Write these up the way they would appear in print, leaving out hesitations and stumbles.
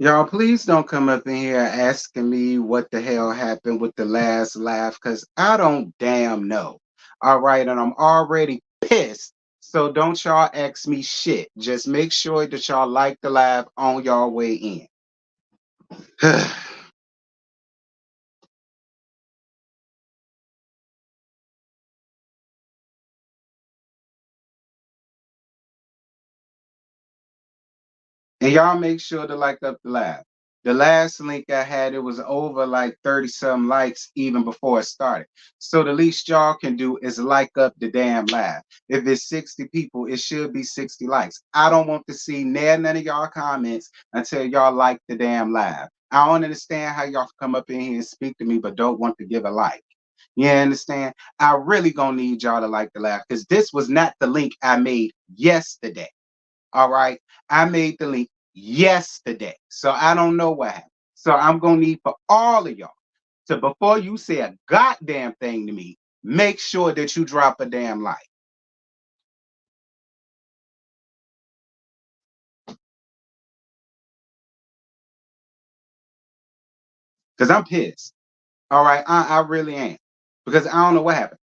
Y'all, please don't come up in here asking me what the hell happened with the last laugh, because I don't damn know. All right, and I'm already pissed. So don't y'all ask me shit. Just make sure that y'all like the laugh on y'all way in. And y'all make sure to like up the live. The last link I had, it was over like 30 some likes even before it started. So the least y'all can do is like up the damn live. If it's 60 people, it should be 60 likes. I don't want to see none of y'all comments until y'all like the damn live. I don't understand how y'all come up in here and speak to me, but don't want to give a like. You understand? I really gonna need y'all to like the live because this was not the link I made yesterday. All right. I made the link yesterday. So I don't know what happened. So I'm going to need for all of y'all to, before you say a goddamn thing to me, make sure that you drop a damn like. Because I'm pissed. All right. I really am. Because I don't know what happened.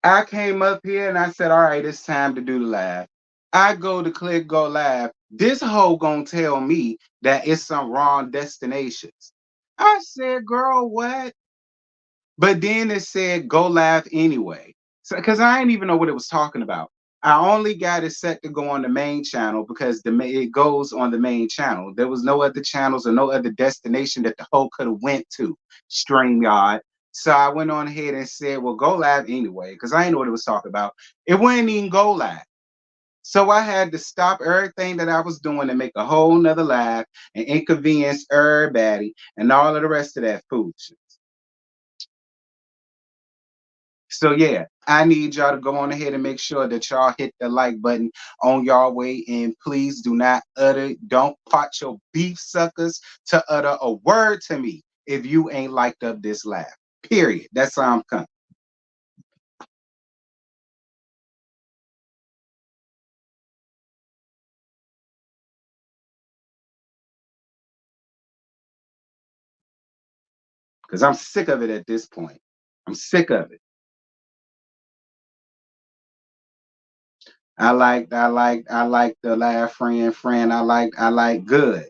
I came up here and I said, all right, it's time to do the live. I go to click go live. This hoe gonna tell me that it's some wrong destinations. I said, girl, what? But then it said go live anyway. So because I didn't even know what it was talking about. I only got it set to go on the main channel because it goes on the main channel. There was no other channels or no other destination that the whole could have went to StreamYard. So I went on ahead and said, well, go live anyway, because I didn't know what it was talking about. It wouldn't even go live. So I had to stop everything that I was doing and make a whole nother live and inconvenience everybody and all of the rest of that foolishness. So yeah, I need y'all to go on ahead and make sure that y'all hit the like button on y'all way. And please don't pot your beef suckers to utter a word to me if you ain't liked up this laugh. Period. That's how I'm coming. Because I'm sick of it at this point. I'm sick of it. I like the laugh friend. I like good.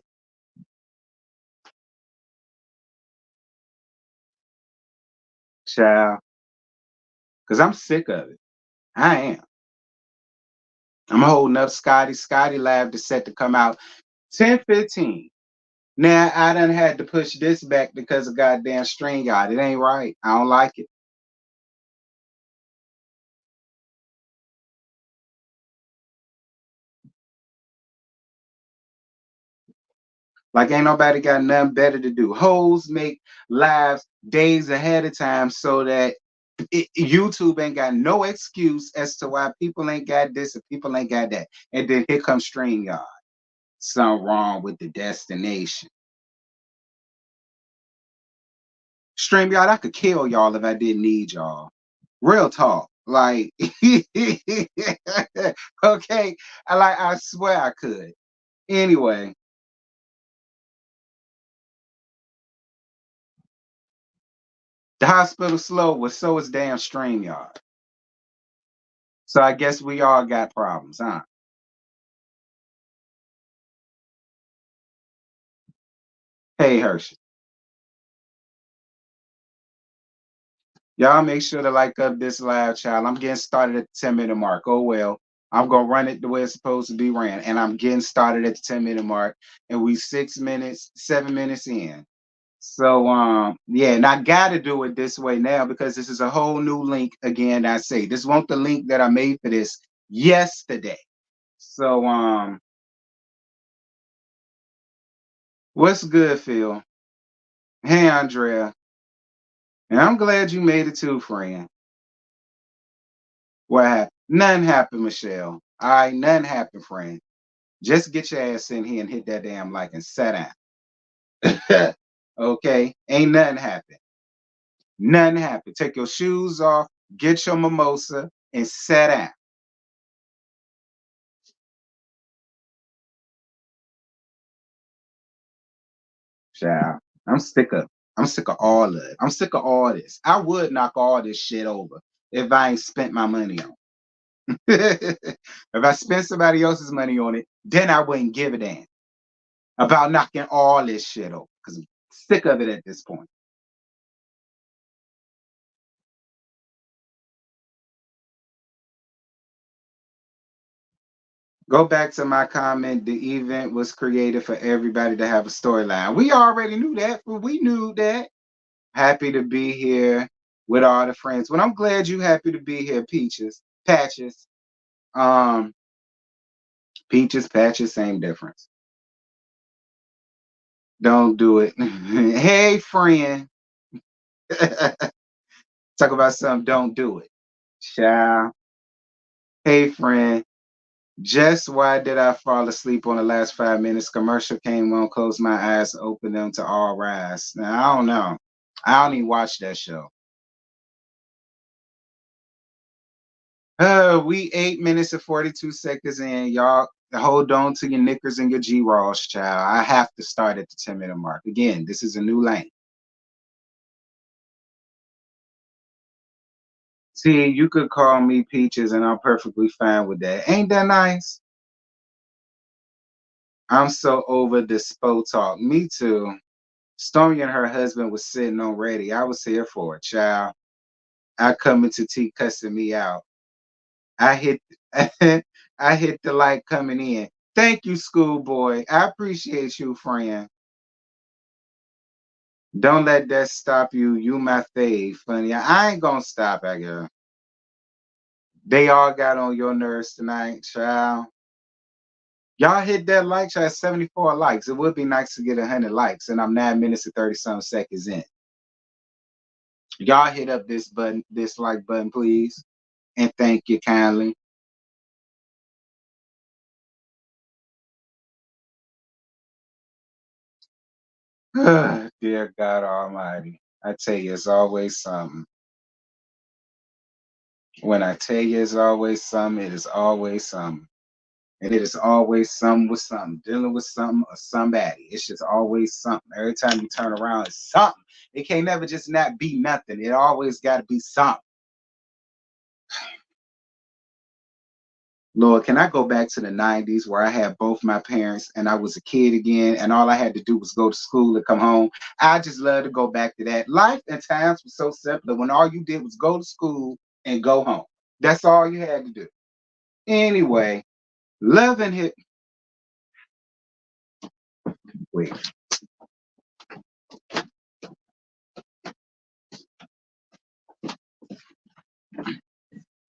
Child. Because I'm sick of it. I am. I'm holding up Scotty. Scotty Lab is set to come out 10:15. Now I done had to push this back because of goddamn StreamYard. It ain't right. I don't like it. Like ain't nobody got nothing better to do. Hoes make lives days ahead of time so that YouTube ain't got no excuse as to why people ain't got this and people ain't got that. And then here comes StreamYard. Something wrong with the destination. StreamYard, I could kill y'all if I didn't need y'all. Real talk. Like, okay. I swear I could. Anyway, the hospital slow was so is damn StreamYard. So I guess we all got problems, huh? Hey, Hershey. Y'all make sure to like up this live, child. I'm getting started at the 10-minute mark. Oh, well. I'm going to run it the way it's supposed to be ran. And I'm getting started at the 10-minute mark. And we 6 minutes, 7 minutes in. So yeah, and I gotta do it this way now because this is a whole new link again. I say this won't the link that I made for this yesterday. So what's good, Phil? Hey, Andrea. And I'm glad you made it too, friend. What happened? Nothing happened, Michelle. All right, nothing happened, friend. Just get your ass in here and hit that damn like and sit down. Okay? Ain't nothing happened. Nothing happened. Take your shoes off, get your mimosa, and sit down. Child, I'm sick of. I'm sick of all of it. I'm sick of all this. I would knock all this shit over if I ain't spent my money on it. If I spent somebody else's money on it, then I wouldn't give a damn about knocking all this shit over because I'm sick of it at this point. Go back to my comment. The event was created for everybody to have a storyline. We already knew that, but we knew that. Happy to be here with all the friends. Well, I'm glad you happy to be here, Peaches. Patches. Um, Peaches, patches, same difference. Don't do it. Hey, friend. Talk about something, don't do it. Child. Hey, friend. Just why did I fall asleep on the last 5 minutes? Commercial came on, closed my eyes, opened them to all rise. Now, I don't know. I don't even watch that show. We 8 minutes and 42 seconds in. Y'all hold on to your knickers and your G-Raws, child. I have to start at the 10-minute mark. Again, this is a new lane. See, you could call me Peaches and I'm perfectly fine with that. Ain't that nice? I'm so over the SPO talk. Me too. Stormy and her husband was sitting on ready. I was here for it, child. I come into T cussing me out. I hit I hit the light coming in. Thank you, schoolboy. I appreciate you, friend. Don't let that stop you. You my fave, funny. I ain't gonna stop, I guess. They all got on your nerves tonight, child. Y'all hit that like, child. 74 likes. It would be nice to get 100 likes, and I'm 9 minutes and 30 some seconds in. Y'all hit up this button, this like button, please, and thank you kindly. Dear God Almighty, I tell you, it's always something. When I tell you it's always something, it is always something. And it is always something with something, dealing with something or somebody. It's just always something. Every time you turn around, it's something. It can't never just not be nothing. It always got to be something. Lord, can I go back to the 90s where I had both my parents and I was a kid again and all I had to do was go to school and come home? I just love to go back to that. Life and times was so simple when all you did was go to school and go home. That's all you had to do. Anyway, loving it. Wait.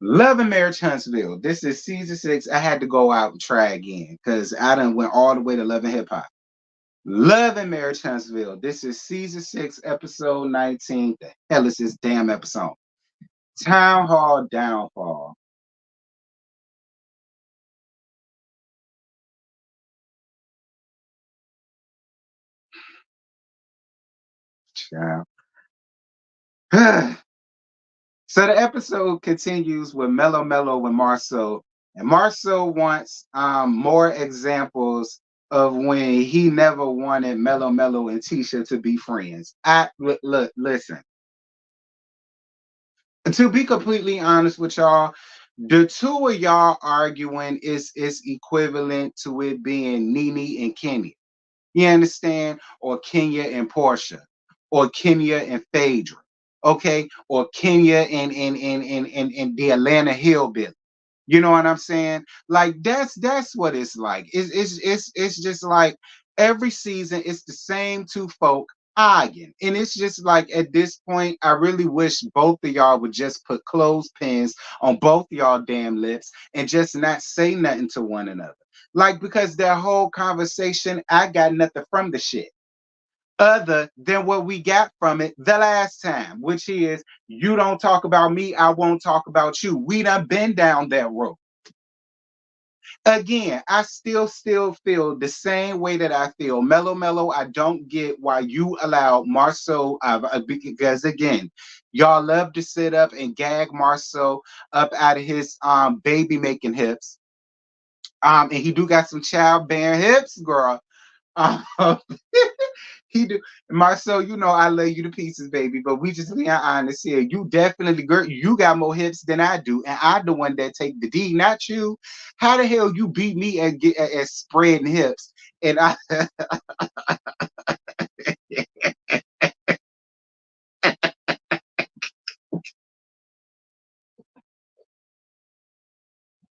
Love and Marriage Huntsville. This is season 6. I had to go out and try again because I done went all the way to Love and Hip Hop. Love and Marriage Huntsville. This is season 6, episode 19. The hell is this damn episode? Town Hall Downfall. Child. So the episode continues with Mellow Mellow and Marceau. And Marceau wants more examples of when he never wanted Mellow Mellow and Tisha to be friends. Look, listen. To be completely honest with y'all, the two of y'all arguing is equivalent to it being Nene and Kenya. You understand? Or Kenya and Portia, or Kenya and Phaedra, okay? Or Kenya and the Atlanta Hillbilly. You know what I'm saying? Like that's what it's like. It's just like every season it's the same two folk arguing. And it's just like at this point, I really wish both of y'all would just put clothespins on both y'all damn lips and just not say nothing to one another. Like because that whole conversation, I got nothing from the shit other than what we got from it the last time, which is you don't talk about me, I won't talk about you. We done been down that road. Again, I still feel the same way that I feel. Mellow Mellow, I don't get why you allow Marceau, because again, y'all love to sit up and gag Marceau up out of his baby making hips. And he do got some childbearing hips, girl. Um, He do. Marcel, you know I love you to pieces, baby, but we just being honest here. You definitely, girl, you got more hips than I do, and I'm the one that take the D, not you. How the hell you beat me at spreading hips? And I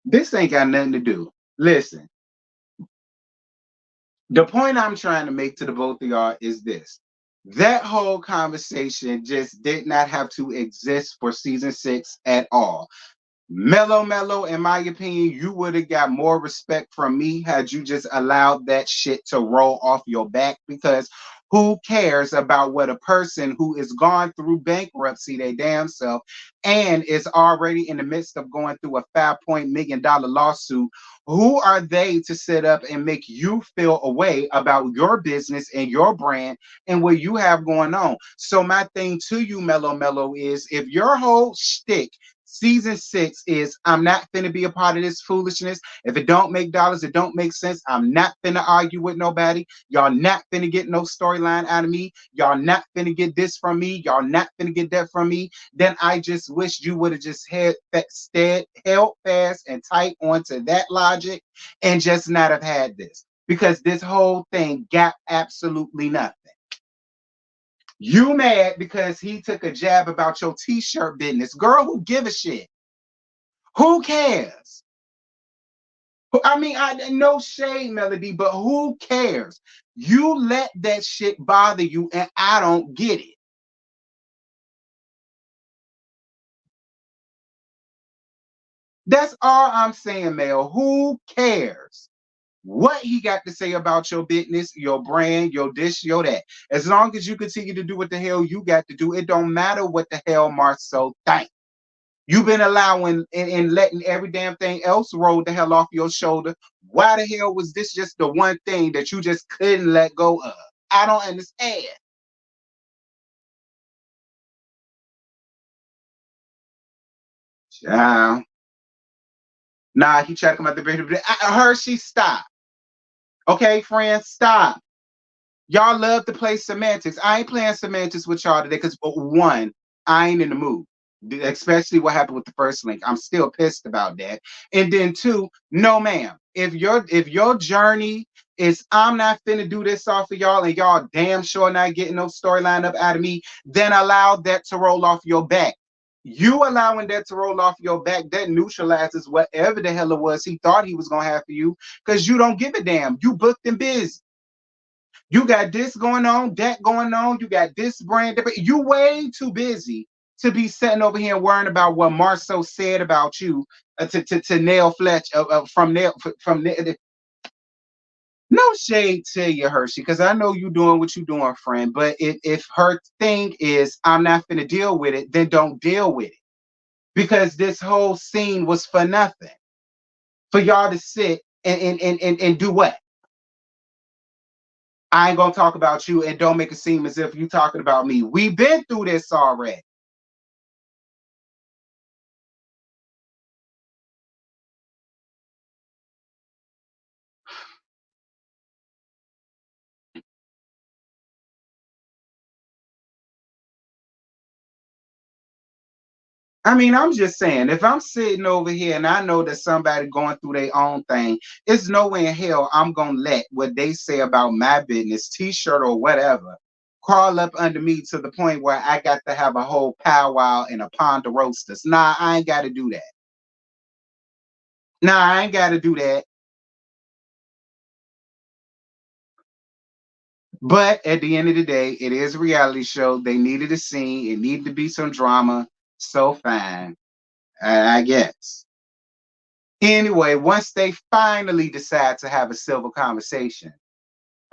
this ain't got nothing to do. Listen, the point I'm trying to make to the both of y'all is this. That whole conversation just did not have to exist for season 6 at all. Mellow, in my opinion, you would have got more respect from me had you just allowed that shit to roll off your back, because who cares about what a person who is gone through bankruptcy their damn self and is already in the midst of going through a $5 million lawsuit? Who are they to sit up and make you feel a way about your business and your brand and what you have going on? So my thing to you, Mellow, is if your whole shtick season 6 is I'm not finna be a part of this foolishness. If it don't make dollars, it don't make sense. I'm not finna argue with nobody. Y'all not finna get no storyline out of me. Y'all not finna get this from me. Y'all not finna get that from me. Then I just wish you would have just held fast and tight onto that logic and just not have had this. Because this whole thing got absolutely nothing. You mad because he took a jab about your t-shirt business. Girl, who give a shit? Who cares? I mean, no shade, Melody, but who cares? You let that shit bother you, and I don't get it. That's all I'm saying, Mel. Who cares what he got to say about your business, your brand, your this, your that? As long as you continue to do what the hell you got to do, it don't matter what the hell Marceau thinks. You've been allowing and letting every damn thing else roll the hell off your shoulder. Why the hell was this just the one thing that you just couldn't let go of? I don't understand. Child. Nah, he tried to come out the bedroom. Hershey, stop. Okay, friends, stop. Y'all love to play semantics. I ain't playing semantics with y'all today because, one, I ain't in the mood. Especially what happened with the first link. I'm still pissed about that. And then two, no, ma'am. If your journey is I'm not finna do this off of y'all and y'all damn sure not getting no storyline up out of me, then allow that to roll off your back. You allowing that to roll off your back, that neutralizes whatever the hell it was he thought he was gonna have for you, because you don't give a damn. You booked and busy. You got this going on, that going on. You got this brand. You way too busy to be sitting over here and worrying about what Marceau said about you to Nail Fletch from Nail from Nail. No shade to you, Hershey, because I know you doing what you doing, friend. But if her thing is I'm not gonna deal with it, then don't deal with it. Because this whole scene was for nothing. For y'all to sit and do what? I ain't gonna talk about you and don't make it seem as if you talking about me. We've been through this already. I mean, I'm just saying, if I'm sitting over here and I know that somebody going through their own thing, it's no way in hell I'm gonna let what they say about my business, t-shirt or whatever, crawl up under me to the point where I got to have a whole powwow and a pond of roasters. Nah, I ain't gotta do that. Nah, I ain't gotta do that. But at the end of the day, it is a reality show. They needed a scene. It needed to be some drama. So fine, I guess. Anyway, once they finally decide to have a civil conversation,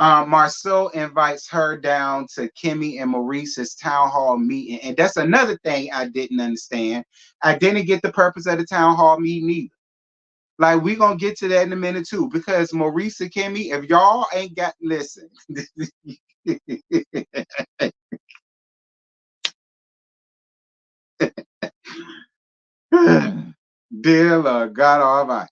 Marcel invites her down to Kimmy and Maurice's town hall meeting. And that's another thing I didn't understand. I didn't get the purpose of the town hall meeting either. Like, we're going to get to that in a minute too, because Maurice and Kimmy, if y'all ain't got, listen. Dear Lord, God Almighty.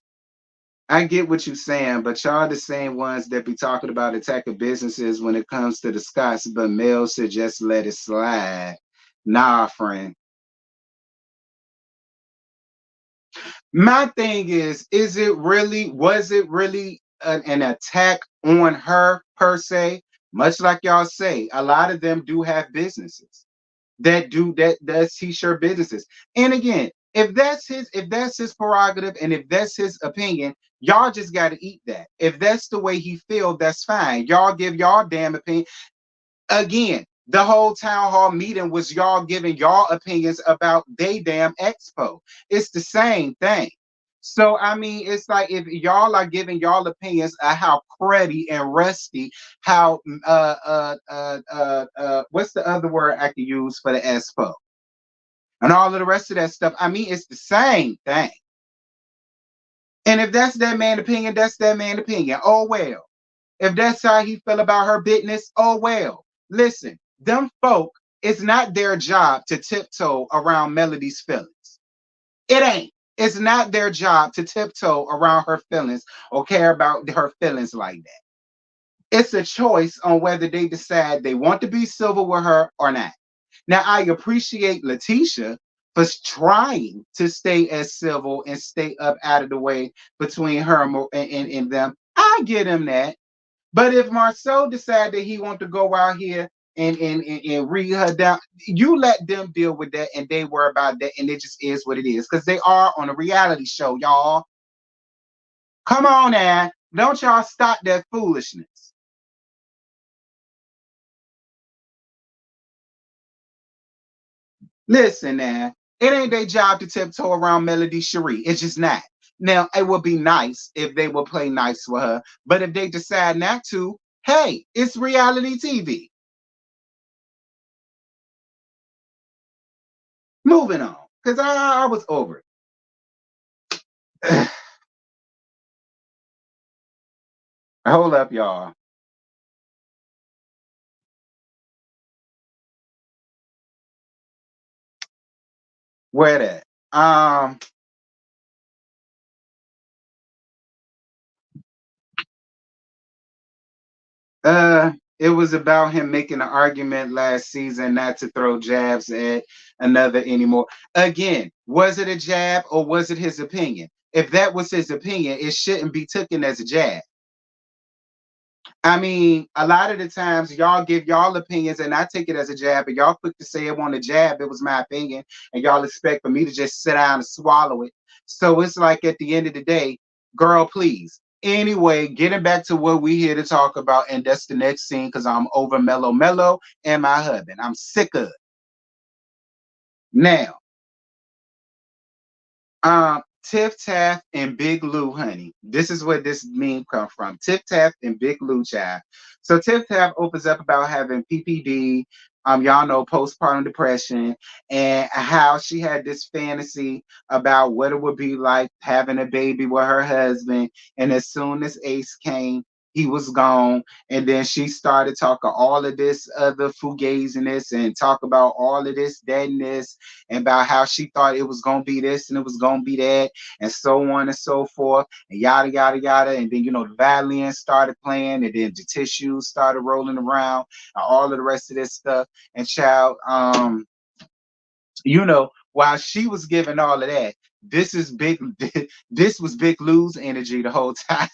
I get what you're saying, but y'all the same ones that be talking about attacking businesses when it comes to the Scots, but males should just let it slide. Nah, friend. My thing is it really, was it really an attack on her per se? Much like y'all say, a lot of them do have businesses that do that does t-shirt businesses. And again, if that's his prerogative and if that's his opinion, y'all just got to eat that. If that's the way he feel, that's fine. Y'all give y'all damn opinion. Again, the whole town hall meeting was y'all giving y'all opinions about they damn expo. It's the same thing. So I mean, it's like if y'all are giving y'all opinions of how cruddy and rusty, how what's the other word I could use for the expo and all of the rest of that stuff. I mean, it's the same thing. And if that's that man opinion, that's that man opinion. Oh well. If that's how he feel about her business, oh well. Listen, them folk, it's not their job to tiptoe around Melody's feelings. It ain't. It's not their job to tiptoe around her feelings or care about her feelings like that. It's a choice on whether they decide they want to be civil with her or not. Now, I appreciate Letitia for trying to stay as civil and stay up out of the way between her and them. I get him that. But if Marceau decide that he want to go out here and read her down, you let them deal with that and they worry about that, and it just is what it is. Because they are on a reality show, y'all. Come on now. Don't y'all stop that foolishness. Listen now. It ain't their job to tiptoe around Melody Cherie. It's just not. Now, it would be nice if they would play nice with her. But if they decide not to, hey, it's reality TV. Moving on. Because I was over it. Hold up, y'all. Where that? It was about him making an argument last season not to throw jabs at another anymore. Again, was it a jab or was it his opinion? If that was his opinion, it shouldn't be taken as a jab. I mean, a lot of the times y'all give y'all opinions and I take it as a jab, but y'all quick to say it on a jab, it was my opinion, and y'all expect for me to just sit down and swallow it. So it's like at the end of the day, girl, please. Anyway, getting back to what we here to talk about, and that's the next scene because I'm over Mellow and my husband. I'm sick of it. Now, Tiff Taff and Big Lou, honey. This is where this meme come from. Tiff Taff and Big Lou, child. So Tiff Taff opens up about having PPD, y'all know postpartum depression, and how she had this fantasy about what it would be like having a baby with her husband. And as soon as Ace came, he was gone. And then she started talking all of this other fugaziness and talk about all of this, that, and this, and about how she thought it was gonna be this and it was gonna be that, and so on and so forth, and yada yada yada. And then the violin started playing, and then the tissues started rolling around, and all of the rest of this stuff. And child, while she was giving all of that, this is big. This was Big Lou's energy the whole time.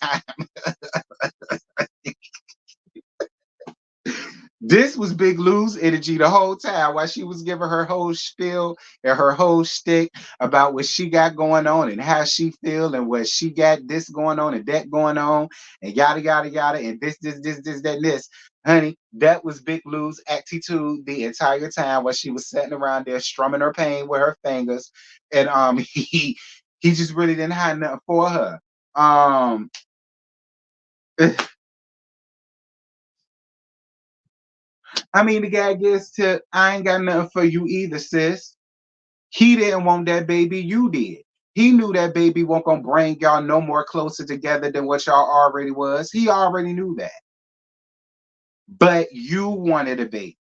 This was Big Lou's energy the whole time while she was giving her whole spiel and her whole shtick about what she got going on and how she feel and what she got this going on and that going on and yada yada yada and this that and this. Honey, that was Big Lou's attitude the entire time while she was sitting around there strumming her pain with her fingers, and he just really didn't have nothing for her. I mean, the guy gets to, I ain't got nothing for you either, sis. He didn't want that baby, you did. He knew that baby wasn't gonna bring y'all no more closer together than what y'all already was. He already knew that. But you wanted a baby.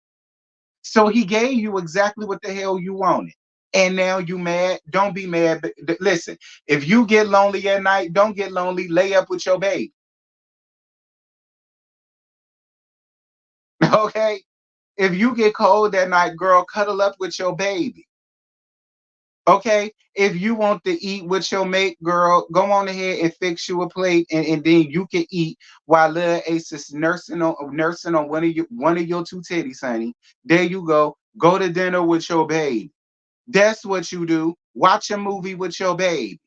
So he gave you exactly what the hell you wanted. And now you mad. Don't be mad. Listen, if you get lonely at night, don't get lonely. Lay up with your baby. Okay? If you get cold at night, girl, cuddle up with your baby. Okay? If you want to eat with your mate, girl, go on ahead and fix you a plate, and then you can eat while little Ace is nursing on one of your two titties, honey. There you go. Go to dinner with your baby. That's what you do. Watch a movie with your baby.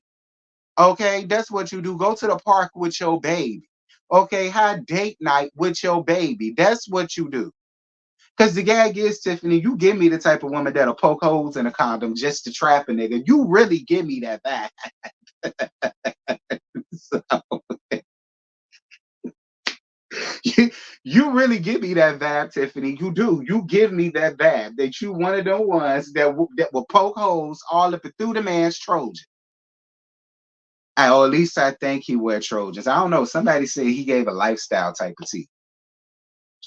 Okay, that's what you do. Go to the park with your baby. Okay, have date night with your baby. That's what you do. Because the gag is, Tiffany, you give me the type of woman that'll poke holes in a condom just to trap a nigga. You really give me that back. So, you, you really give me that vibe, Tiffany. You do. You give me that vibe that you one of the ones that will poke holes all up and through the man's Trojan. Or at least I think he wear Trojans. I don't know. Somebody said he gave a lifestyle type of tea.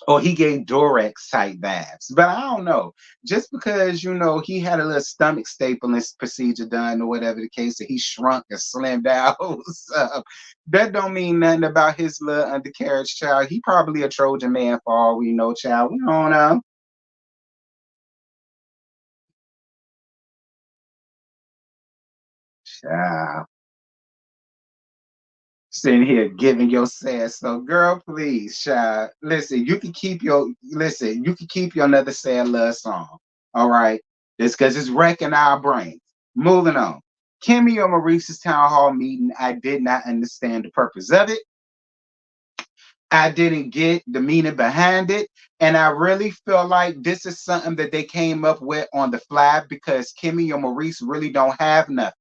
Or he gave Durex type vibes. But I don't know. Just because, he had a little stomach stapling procedure done or whatever the case, that he shrunk and slimmed out. So, that don't mean nothing about his little undercarriage child. He probably a Trojan man for all we know, child. We don't know. Child. Sitting here giving your sad so girl, please, child. Listen, you can keep your another sad love song. All right. It's because it's wrecking our brains. Moving on. Kimmy or Maurice's town hall meeting, I did not understand the purpose of it. I didn't get the meaning behind it. And I really feel like this is something that they came up with on the fly because Kimmy or Maurice really don't have nothing.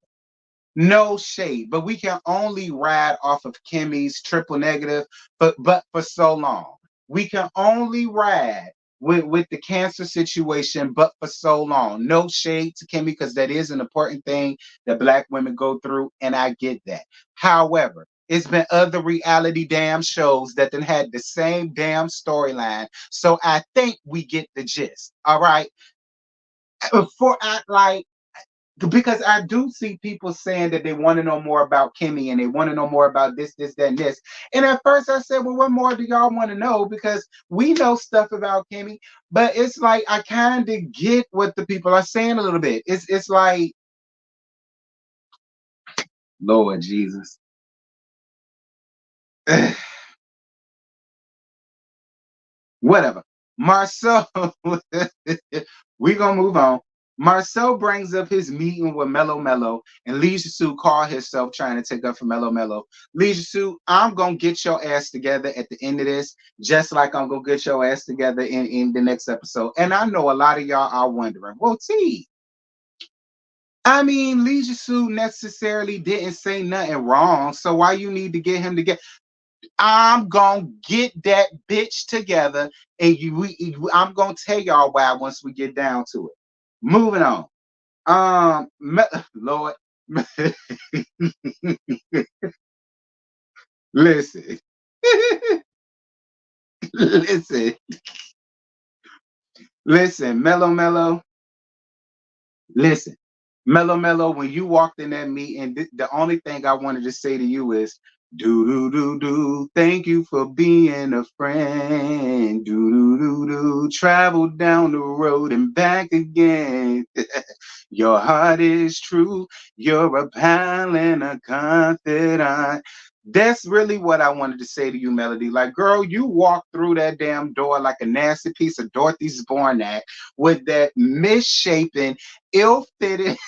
No shade, but we can only ride off of Kimmy's triple negative, but for so long. We can only ride with the cancer situation, but for so long. No shade to Kimmy, because that is an important thing that Black women go through, and I get that. However, it's been other reality damn shows that then had the same damn storyline. So I think we get the gist. All right. For I like because I do see people saying that they want to know more about Kimmy and they want to know more about this, that, and this. And at first I said, well, what more do y'all want to know? Because we know stuff about Kimmy, but it's like I kind of get what the people are saying a little bit. It's like, Lord Jesus. Whatever. Marcel, we gonna move on. Marcel brings up his meeting with Mellow Mellow, and Leisure Sue call herself trying to take up for Mellow Mellow. Leisure Sue, I'm gonna get your ass together at the end of this, just like I'm gonna get your ass together in the next episode. And I know a lot of y'all are wondering, well, T, I mean, Leisure Sue necessarily didn't say nothing wrong, so why you need to get him to get? I'm gonna get that bitch together, and I'm gonna tell y'all why once we get down to it. Moving on. Lord, listen, listen, listen, Mellow Mellow. Listen, Mellow Mellow, when you walked in that meeting, the only thing I wanted to say to you is do do do do. Thank you for being a friend. Do do do do. Travel down the road and back again. Your heart is true. You're a pal and a confidant. That's really what I wanted to say to you, Melody. Like, girl, you walked through that damn door like a nasty piece of Dorothy's Born Act with that misshapen, ill-fitted.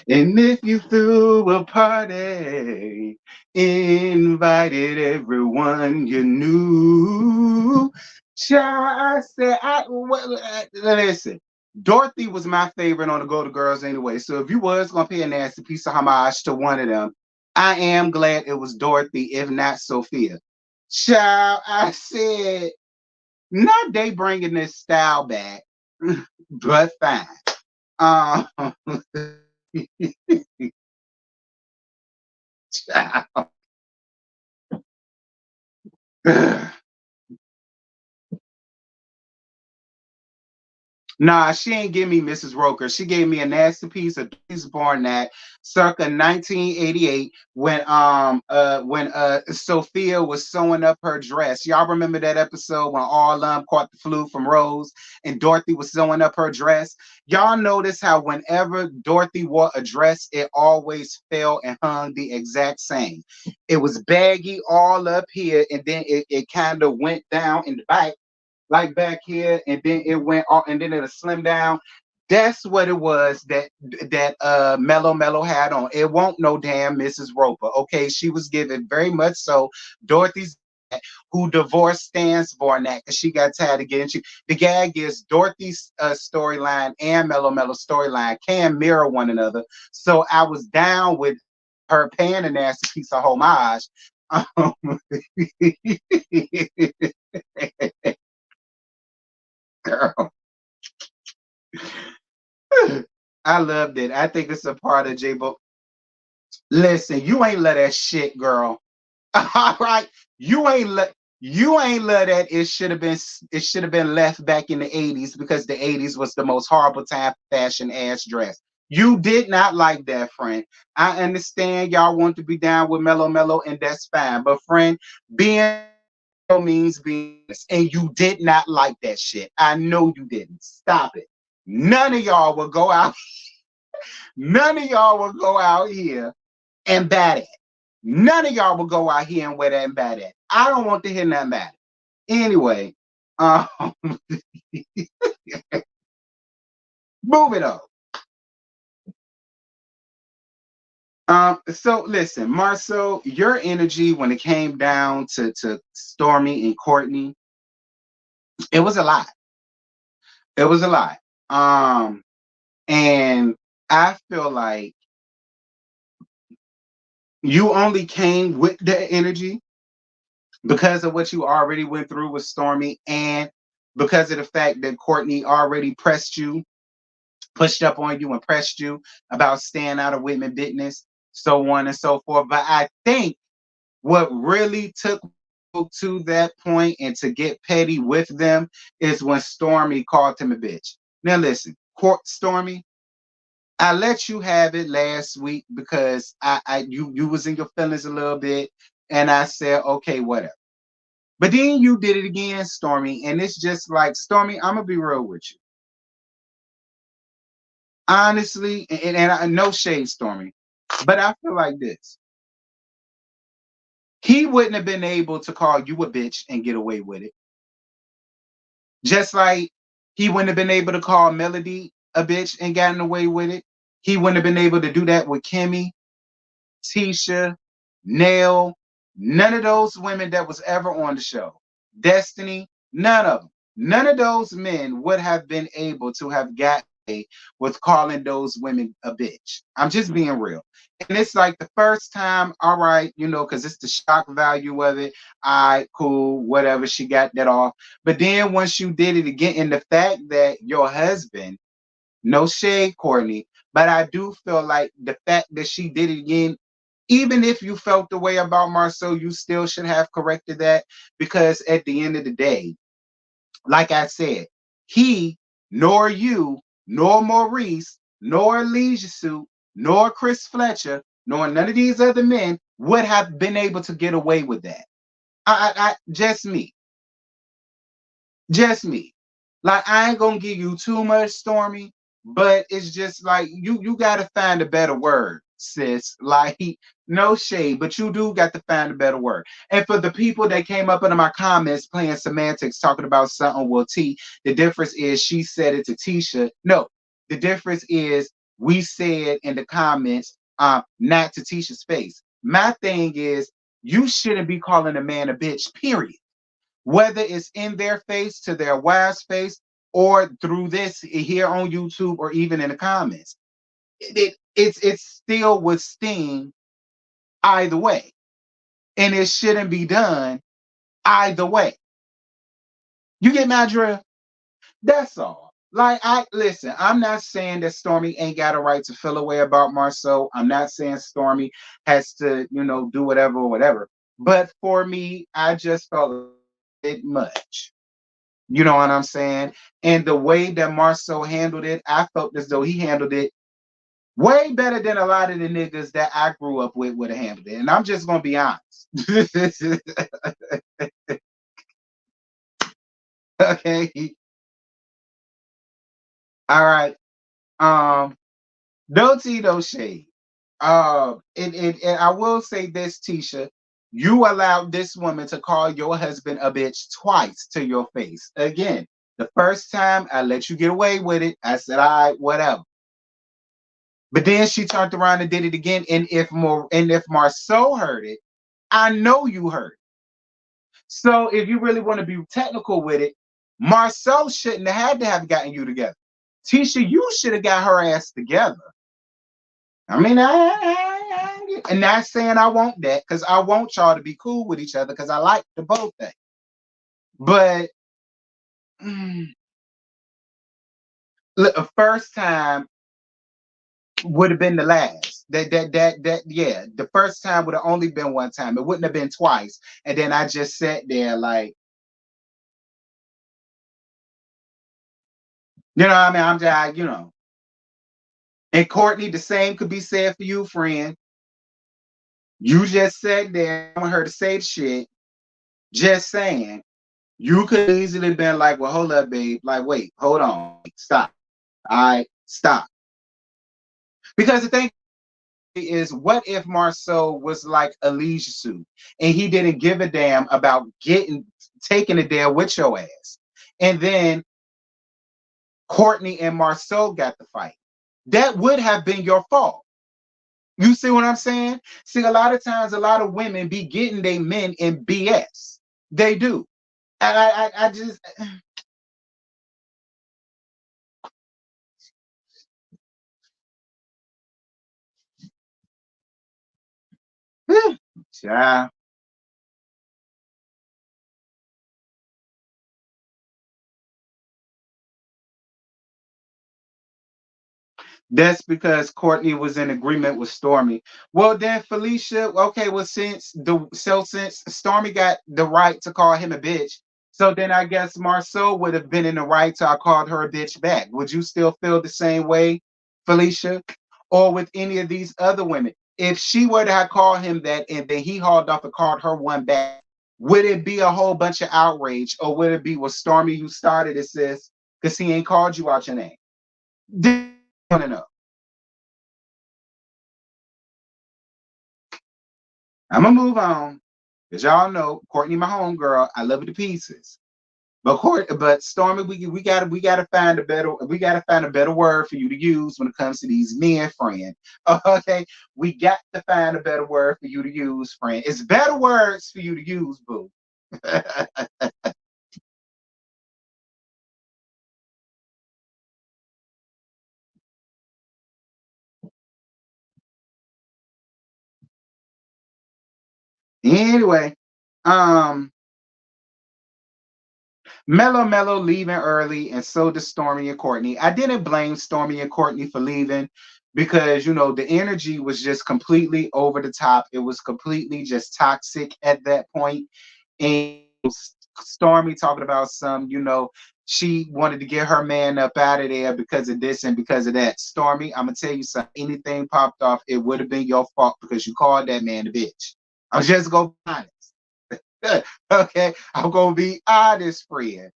And if you threw a party, invited everyone you knew. Child, I said, listen. Dorothy was my favorite on the Go to Girls anyway. So if you was gonna pay a nasty piece of homage to one of them, I am glad it was Dorothy, if not Sophia. Child, I said, not they bringing this style back, but fine. Um, child. Nah, she ain't give me Mrs. Roker. She gave me a nasty piece of Dries Barnett circa 1988 when Sophia was sewing up her dress. Y'all remember that episode when all caught the flu from Rose and Dorothy was sewing up her dress? Y'all notice how whenever Dorothy wore a dress, it always fell and hung the exact same. It was baggy all up here, and then it kind of went down in the back like back here, and then it went off, and then it'll slim down. That's what it was that Mellow had on. It won't no damn Mrs. Roper. Okay, she was given very much so Dorothy's who divorced Stan Zbornak because she got tired of getting. The gag is Dorothy's storyline and Mellow storyline can mirror one another. So I was down with her paying a nasty piece of homage. Girl. I loved it. I think it's a part of J Bo. Listen, you ain't let that shit, girl. All right, you ain't let that. It should have been left back in the 80s because the 80s was the most horrible time for fashion ass dress. You did not like that, friend. I understand y'all want to be down with Mellow, and that's fine. But friend, being means being, and you did not like that shit. I know you didn't. Stop it. None of y'all will go out. None of y'all will go out here and bat it. None of y'all will go out here and wear that and bat it. I don't want to hear nothing about it. Anyway, um, move it on. So listen, Marcel, your energy when it came down to Stormy and Courtney, it was a lot. It was a lot. Um, and I feel like you only came with the energy because of what you already went through with Stormy and because of the fact that Courtney already pressed you, pushed up on you and pressed you about staying out of women business, so on and so forth. But I think what really took to that point and to get petty with them is when Stormy called him a bitch. Now listen, Stormy, I let you have it last week because you was in your feelings a little bit, and I said, okay, whatever. But then you did it again, Stormy, and it's just like, Stormy, I'm gonna be real with you. Honestly, and I no shade, Stormy, but I feel like this. He wouldn't have been able to call you a bitch and get away with it. Just like he wouldn't have been able to call Melody a bitch and gotten away with it. He wouldn't have been able to do that with Kimmy, Tisha, Nell, none of those women that was ever on the show. Destiny, none of them. None of those men would have been able to have got away with calling those women a bitch. I'm just being real. And it's like the first time, all right, because it's the shock value of it. All right, cool, whatever. She got that off. But then once you did it again, and the fact that your husband, no shade, Courtney, but I do feel like the fact that she did it again, even if you felt the way about Marceau, you still should have corrected that because at the end of the day, like I said, he, nor you, nor Maurice, nor Leisure Suit, nor Chris Fletcher, nor none of these other men would have been able to get away with that. Just me. Just me. Like I ain't gonna give you too much, Stormy, but it's just like you gotta find a better word, sis. Like no shade, but you do got to find a better word. And for the people that came up into my comments playing semantics, talking about something, well, T, the difference is she said it to Tisha. No, the difference is we said in the comments, not to Tisha's face. My thing is you shouldn't be calling a man a bitch, period, whether it's in their face, to their wife's face, or through this here on YouTube or even in the comments. It still would sting either way. And it shouldn't be done either way. You get my drift? That's all. Like I listen, I'm not saying that Stormy ain't got a right to feel a way about Marceau. I'm not saying Stormy has to, do whatever or whatever. But for me, I just felt it much. You know what I'm saying? And the way that Marceau handled it, I felt as though he handled it way better than a lot of the niggas that I grew up with would have handled it. And I'm just gonna be honest. Okay. All right. No tea, no shade. And I will say this, Tisha. You allowed this woman to call your husband a bitch twice to your face. Again, the first time I let you get away with it, I said, all right, whatever. But then she turned around and did it again. And if Marceau heard it, I know you heard it. So if you really want to be technical with it, Marceau shouldn't have had to have gotten you together. Tisha, you should have got her ass together. I mean, and not saying I want that, because I want y'all to be cool with each other, because I like the both things. But the first time would have been the last. Yeah. The first time would have only been one time. It wouldn't have been twice. And then I just sat there like, I mean, I'm just, And Courtney, the same could be said for you, friend. You just sat there, I want her to say the shit. Just saying. You could easily been like, well, hold up, babe. Like, wait, hold on. Stop. All right, stop. Because the thing is, what if Marceau was like a leisure suit and he didn't give a damn about taking it there with your ass? And then Courtney and Marceau got the fight. That would have been your fault. You see what I'm saying? See, a lot of times, a lot of women be getting they men in BS. They do. And I just, child. That's because Courtney was in agreement with Stormy. Well, then Felicia, okay, well, since Stormy got the right to call him a bitch, so then I guess Marceau would have been in the right to I called her a bitch back. Would you still feel the same way, Felicia? Or with any of these other women? If she were to have called him that and then he hauled off and called her one back, would it be a whole bunch of outrage? Or would it be, well, Stormy, you started it, sis, because he ain't called you out your name? I want to know. I'm gonna move on. As y'all know, Courtney, my homegirl, I love her to pieces. But Stormy, we gotta find a better word for you to use when it comes to these men, friend. Okay, we got to find a better word for you to use, friend. It's better words for you to use, boo. Anyway, um, Mellow leaving early, and so did Stormy and Courtney. I didn't blame Stormy and Courtney for leaving because the energy was just completely over the top. It was completely just toxic at that point. And Stormy talking about she wanted to get her man up out of there because of this and because of that. Stormy, I'm gonna tell you something. Anything popped off, it would have been your fault because you called that man a bitch. I'm just gonna be honest. Okay, I'm gonna be honest, friend.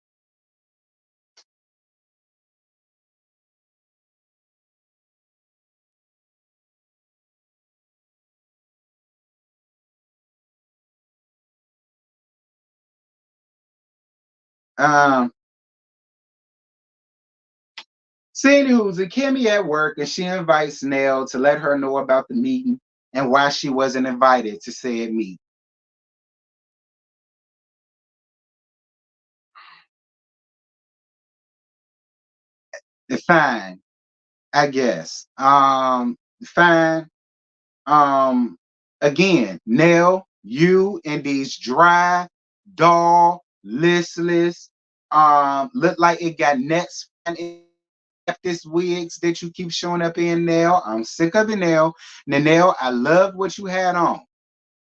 Um, Seeing who's a Kimmy at work and she invites Nell to let her know about the meeting and why she wasn't invited to said meet. Fine, I guess. Fine. Um, Again, Nell, you and these dry, dull, listless, look like it got nets in this wigs that you keep showing up in, Nell. I'm sick of it, Nell. Now, Nell, I love what you had on,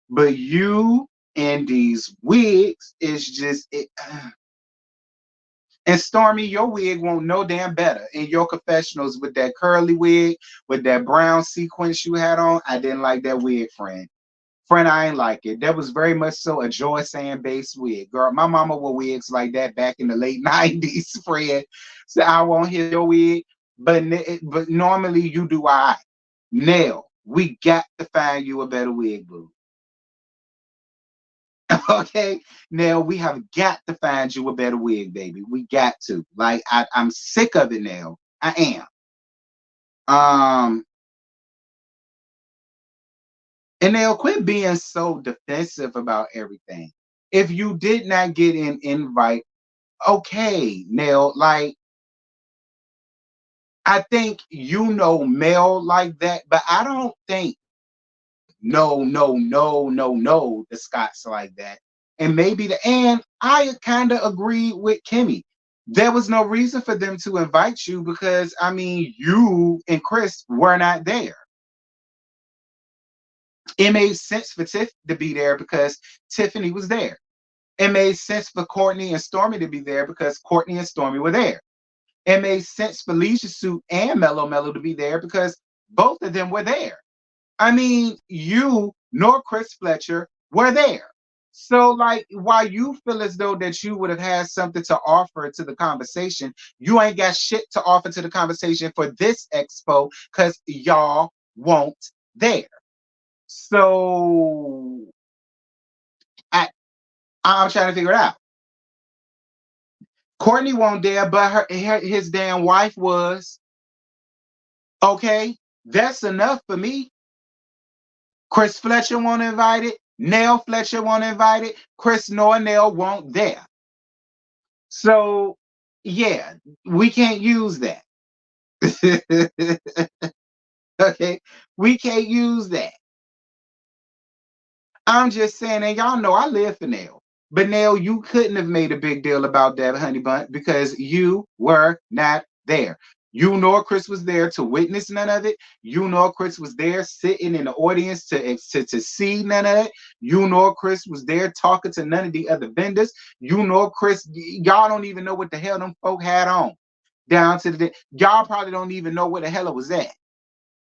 but you and these wigs is just it. And Stormy, your wig won't no damn better. In your confessionals with that curly wig, with that brown sequence you had on, I didn't like that wig, friend. Friend, I ain't like it. That was very much so a Joy Sand based wig. Girl, my mama wore wigs like that back in the late 90s, Fred. So I won't hear your wig. But normally you do all right. Nail, we got to find you a better wig, boo. Okay, now we have got to find you a better wig, baby. We got to. Like I'm sick of it now. I am. Um, and they'll quit being so defensive about everything. If you did not get an invite, okay, Nell. Like I think you know Mel like that, but I don't think no, the Scots like that. And and I kind of agree with Kimmy. There was no reason for them to invite you because I mean you and Chris were not there. It made sense for Tiff to be there because Tiffany was there. It made sense for Courtney and Stormy to be there because Courtney and Stormy were there. It made sense for Leisure Suit and Mellow Mellow to be there because both of them were there. I mean, you nor Chris Fletcher were there. So, like, while you feel as though that you would have had something to offer to the conversation, you ain't got shit to offer to the conversation for this expo because y'all won't there. So, I, I'm trying to figure it out. Courtney won't there, but his damn wife was. Okay, that's enough for me. Chris Fletcher won't invite it. Nell Fletcher won't invite it. Chris nor Nell won't there. So, yeah, we can't use that. Okay, we can't use that. I'm just saying, and y'all know I live for Nell. But Nell, you couldn't have made a big deal about that, honey bun, because you were not there. You nor Chris was there to witness none of it. You nor Chris was there sitting in the audience to see none of it. You nor Chris was there talking to none of the other vendors. You nor Chris, y'all don't even know what the hell them folk had on. Down to y'all probably don't even know where the hell it was at.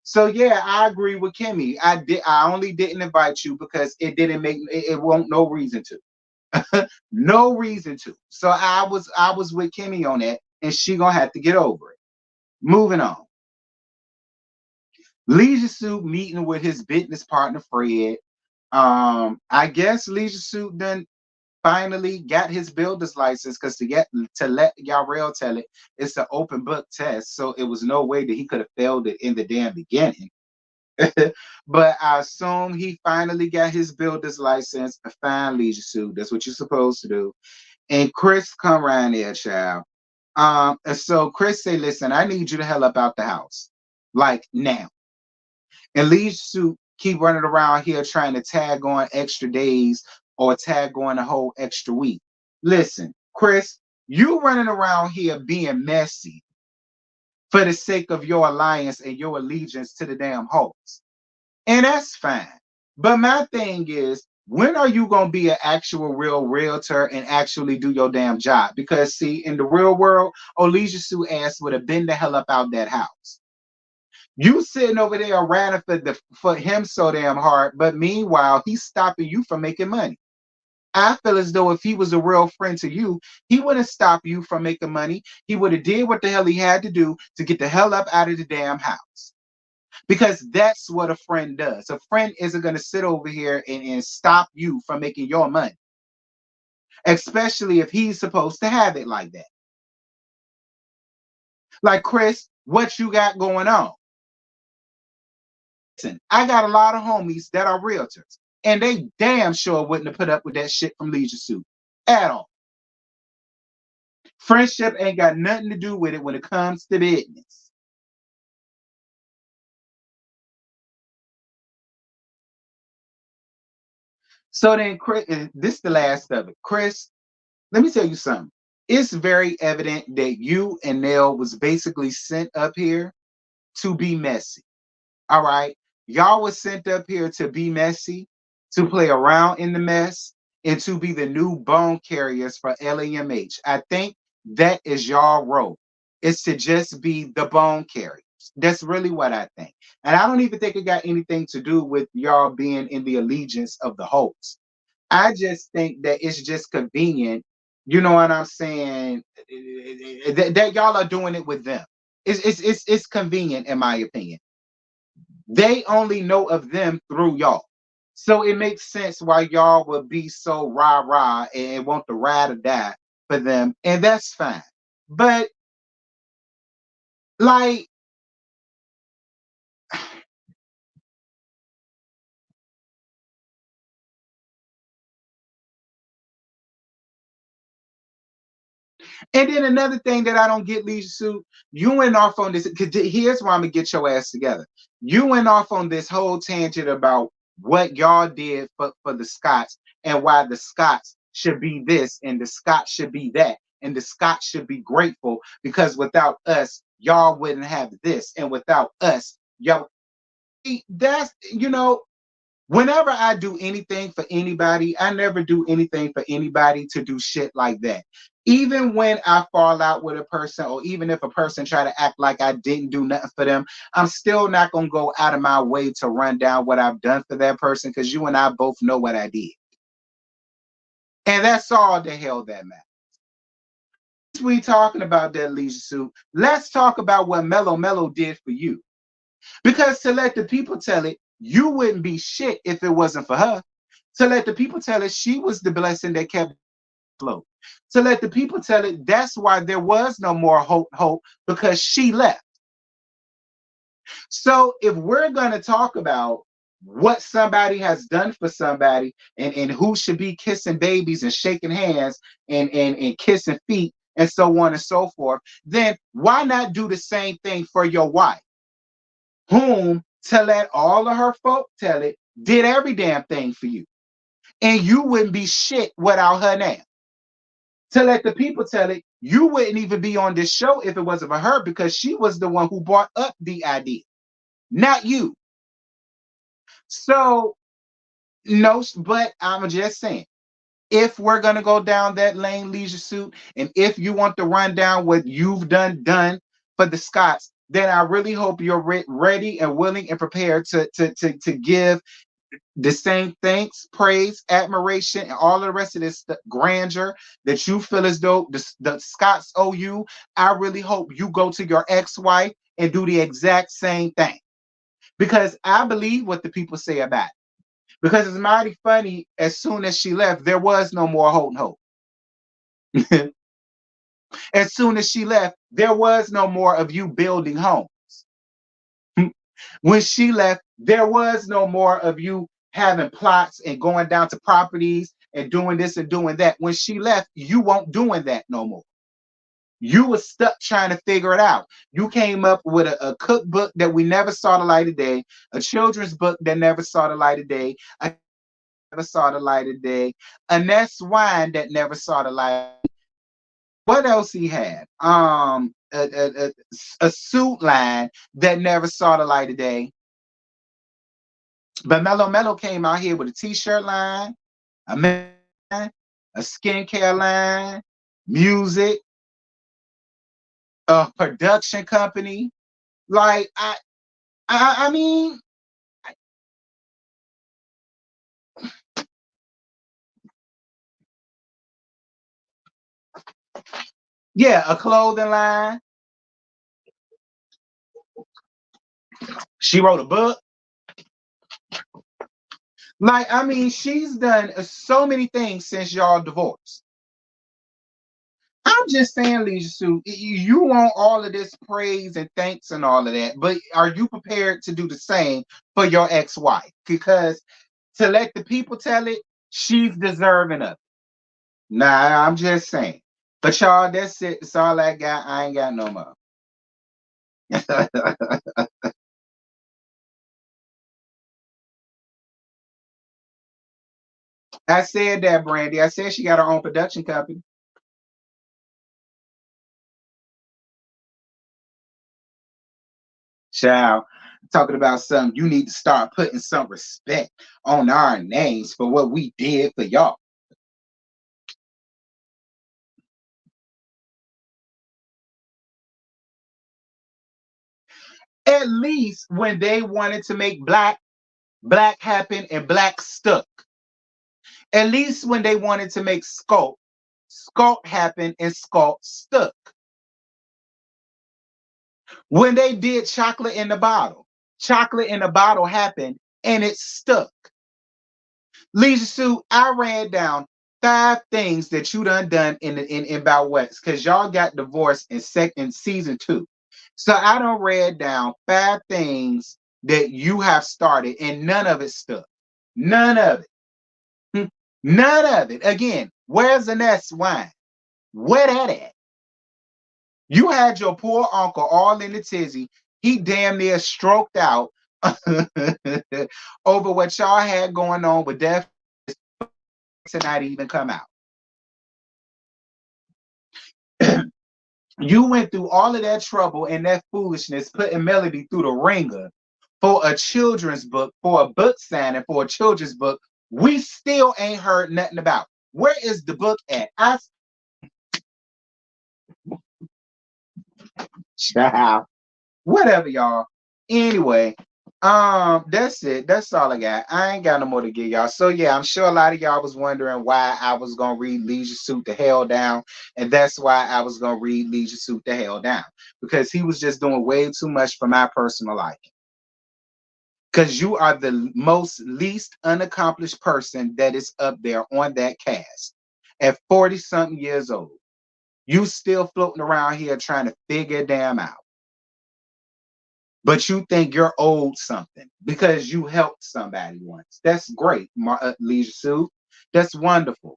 So yeah, I agree with Kimmy. I only didn't invite you because it didn't make it won't no reason to. No reason to. So I was with Kimmy on that, and she gonna have to get over it. Moving on. Leisure Suit meeting with his business partner Fred. I guess Leisure Suit done finally got his builder's license because to let Yarrell tell it, it's an open book test. So it was no way that he could have failed it in the damn beginning. But I assume he finally got his builder's license. A fine Leisure Suit. That's what you're supposed to do. And Chris come around there, child. And so Chris say, listen, I need you to hell up out the house. Like now. And Leisure Suit keep running around here trying to tag on extra days or tag on a whole extra week. Listen, Chris, you running around here being messy for the sake of your alliance and your allegiance to the damn host. And that's fine. But my thing is, when are you going to be an actual real realtor and actually do your damn job? Because, see, in the real world, Leisure Sue ass would have been the hell up out that house. You sitting over there ranting for him so damn hard, but meanwhile, he's stopping you from making money. I feel as though if he was a real friend to you, he wouldn't stop you from making money. He would have did what the hell he had to do to get the hell up out of the damn house. Because that's what a friend does. A friend isn't going to sit over here and stop you from making your money, especially if he's supposed to have it like that. Like, Chris, what you got going on? Listen, I got a lot of homies that are realtors, and they damn sure wouldn't have put up with that shit from Leisure Suit at all. Friendship ain't got nothing to do with it when it comes to business. So then, Chris, this is the last of it. Chris, let me tell you something. It's very evident that you and Nell was basically sent up here to be messy. All right. Y'all was sent up here to be messy, to play around in the mess, and to be the new bone carriers for LAMH. I think that is y'all role. It's to just be the bone carriers. That's really what I think. And I don't even think it got anything to do with y'all being in the allegiance of the host. I just think that it's just convenient. You know what I'm saying? That y'all are doing it with them. It's convenient in my opinion. They only know of them through y'all. So it makes sense why y'all would be so rah-rah and want to ride or die for them. And that's fine. But like, and then another thing that I don't get, Leisure Suit, you went off on this, because here's why I'm gonna get your ass together. You went off on this whole tangent about what y'all did for the Scots and why the Scots should be this and the Scots should be that. And the Scots should be grateful because without us, y'all wouldn't have this. And without us, y'all, that's, whenever I do anything for anybody, I never do anything for anybody to do shit like that. Even when I fall out with a person, or even if a person try to act like I didn't do nothing for them, I'm still not gonna go out of my way to run down what I've done for that person because you and I both know what I did. And that's all the hell that matters. We talking about that, Leisure Suit. Let's talk about what Mellow Mellow did for you. Because to let the people tell it, you wouldn't be shit if it wasn't for her. To let the people tell it, she was the blessing that kept afloat. To let the people tell it, that's why there was no more hope because she left. So if we're gonna talk about what somebody has done for somebody and who should be kissing babies and shaking hands and kissing feet and so on and so forth, then why not do the same thing for your wife? Whom, to let all of her folk tell it, did every damn thing for you. And you wouldn't be shit without her now. To let the people tell it, you wouldn't even be on this show if it wasn't for her because she was the one who brought up the idea, not you. So, no, but I'm just saying, if we're going to go down that lane, Leisure Suit, and if you want to run down what you've done for the Scots, then I really hope you're ready and willing and prepared to give the same thanks, praise, admiration, and all the rest of this grandeur that you feel as though the Scots owe you. I really hope you go to your ex-wife and do the exact same thing. Because I believe what the people say about it. Because it's mighty funny, as soon as she left, there was no more hope. As soon as she left, there was no more of you building homes. When she left, there was no more of you having plots and going down to properties and doing this and doing that. When she left, you weren't doing that no more. You were stuck trying to figure it out. You came up with a cookbook that we never saw the light of day, a children's book that never saw the light of day, never saw the light of day, a Nest wine that never saw the light. What else he had? A suit line that never saw the light of day. But Mellow Mellow came out here with a t-shirt line, a man, a skincare line, music, a production company. Like I mean, yeah, a clothing line. She wrote a book. Like, I mean, she's done so many things since y'all divorced. I'm just saying, Leisure Suit, you want all of this praise and thanks and all of that, but are you prepared to do the same for your ex-wife? Because to let the people tell it, she's deserving of it. Nah, I'm just saying. But y'all, that's it. That's all I got. I ain't got no more. I said that, Brandy. I said she got her own production company. Child, talking about something. You need to start putting some respect on our names for what we did for y'all. At least when they wanted to make black happen and black stuck. At least when they wanted to make sculpt happen and sculpt stuck. When they did chocolate in the bottle happened and it stuck. Leisure Suit, I ran down 5 things that you done in about West because y'all got divorced in season 2. So I done read down 5 things that you have started and none of it stuck. None of it. Hmm. None of it. Again, where's the next wine? Where that at? You had your poor uncle all in the tizzy. He damn near stroked out over what y'all had going on with death to not even come out. You went through all of that trouble and that foolishness, putting Melody through the ringer for a children's book, for a book signing, for a children's book. We still ain't heard nothing about. Where is the book at? Child. Whatever, y'all. Anyway, that's it. That's all I got. I ain't got no more to give y'all. So yeah, I'm sure a lot of y'all was wondering why I was gonna read Leisure Suit the hell down, and that's why I was gonna read Leisure Suit the hell down because he was just doing way too much for my personal liking. Because you are the most least unaccomplished person that is up there on that cast at 40 something years old. You still floating around here trying to figure it damn out. But you think you're owed something because you helped somebody once. That's great, Leisure Suit. That's wonderful.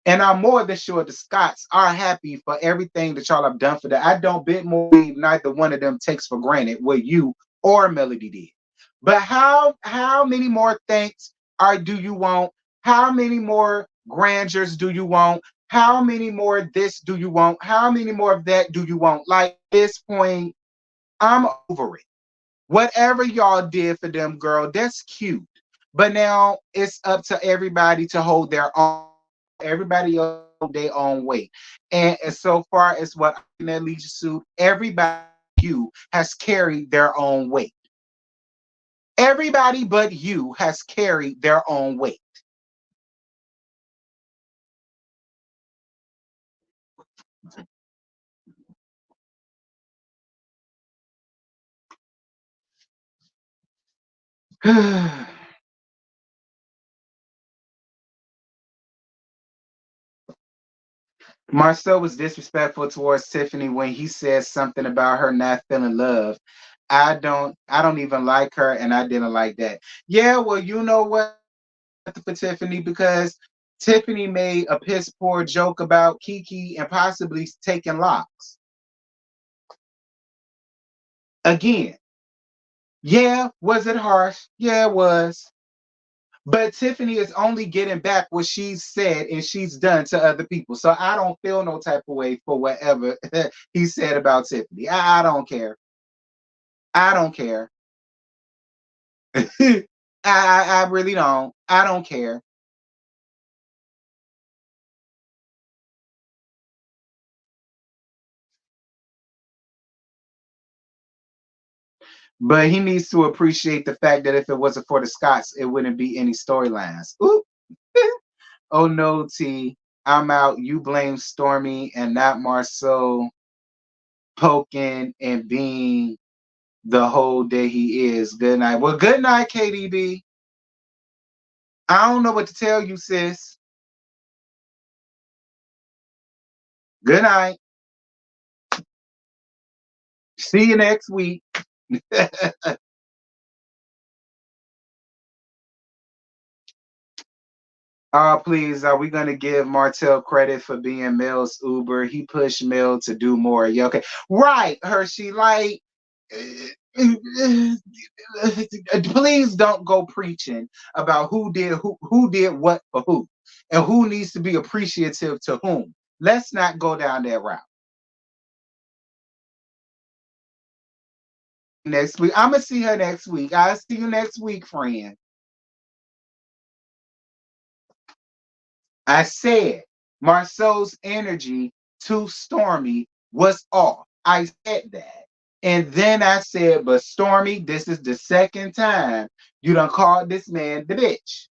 And I'm more than sure the Scots are happy for everything that y'all have done for them. I don't bit more believe neither one of them takes for granted what you or Melody did. But how many more thanks do you want? How many more grandeurs do you want? How many more this do you want? How many more of that do you want? Like at this point, I'm over it. Whatever y'all did for them, girl, that's cute. But now it's up to everybody to hold their own. Everybody else hold their own weight. And as so far as what in that Leisure Suit, everybody you has carried their own weight. Everybody but you has carried their own weight. Marcel was disrespectful towards Tiffany when he said something about her not feeling love. I don't even like her and I didn't like that. Yeah, well, you know what for Tiffany because Tiffany made a piss poor joke about Kiki and possibly taking locks. Again, yeah, was it harsh? Yeah, it was. But Tiffany is only getting back what she's said and she's done to other people. So I don't feel no type of way for whatever he said about Tiffany. I don't care. I don't care. I really don't. I don't care. But he needs to appreciate the fact that if it wasn't for the Scots, it wouldn't be any storylines. Ooh. Oh no, T. I'm out. You blame Stormy and not Marceau poking and being the whole day he is. Good night. Well, good night, KDB. I don't know what to tell you, sis. Good night. See you next week. Please, are we gonna give Martell credit for being Mel's Uber? He pushed Mel to do more. Yeah, okay. Right, Hershey, like please don't go preaching about who did what for who and who needs to be appreciative to whom. Let's not go down that route. Next week. I'm gonna see her next week. I'll see you next week, friend. I said Marceau's energy to Stormy was off. I said that. And then I said, but Stormy, this is the second time you done called this man the bitch.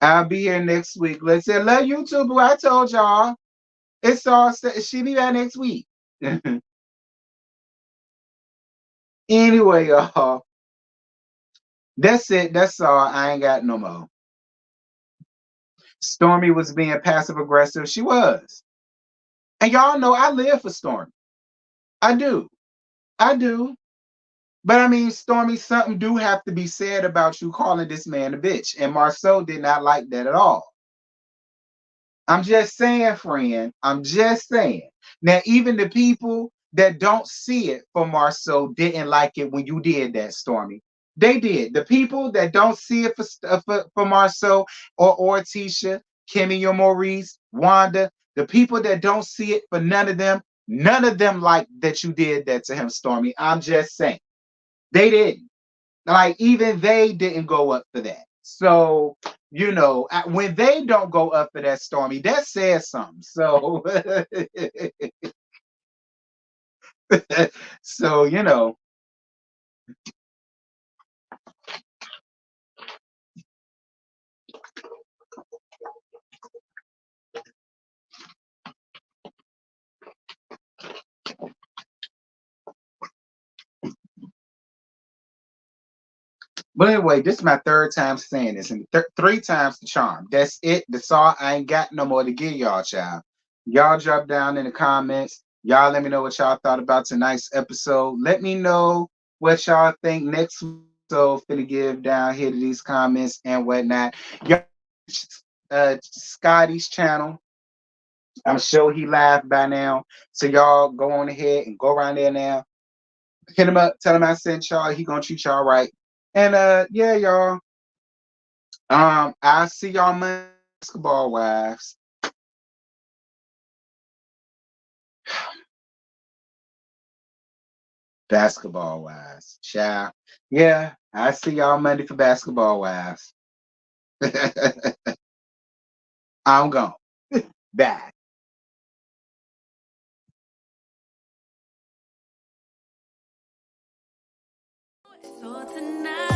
I'll be here next week. Let's say, love you too, boo. I told y'all. It's all set. She be back next week. Anyway, y'all. That's it. That's all. I ain't got no more. Stormy was being passive aggressive. She was. And y'all know I live for Stormy. I do. I do. But I mean, Stormy, something do have to be said about you calling this man a bitch. And Marceau did not like that at all. I'm just saying, friend. I'm just saying. Now, even the people that don't see it for Marceau didn't like it when you did that, Stormy. They did. The people that don't see it for Marceau or Tisha, Kimmy or Maurice, Wanda, the people that don't see it for none of them like that you did that to him, Stormy. I'm just saying. They didn't. Like even they didn't go up for that. So when they don't go up for that, Stormy, that says something. So so but anyway, this is my third time saying this, and three times the charm. That's it. That's all. I ain't got no more to give y'all, child. Y'all drop down in the comments. Y'all let me know what y'all thought about tonight's episode. Let me know what y'all think next week. So finna give down here to these comments and whatnot. Y'all, Scotty's channel. I'm sure he live by now. So y'all go on ahead and go around there now. Hit him up, tell him I sent y'all. He gonna treat y'all right. And yeah, y'all. I'll see y'all Monday, basketball wives. Basketball wives. Ciao. Yeah, I see y'all Monday for basketball wives. I'm gone. Bye. So tonight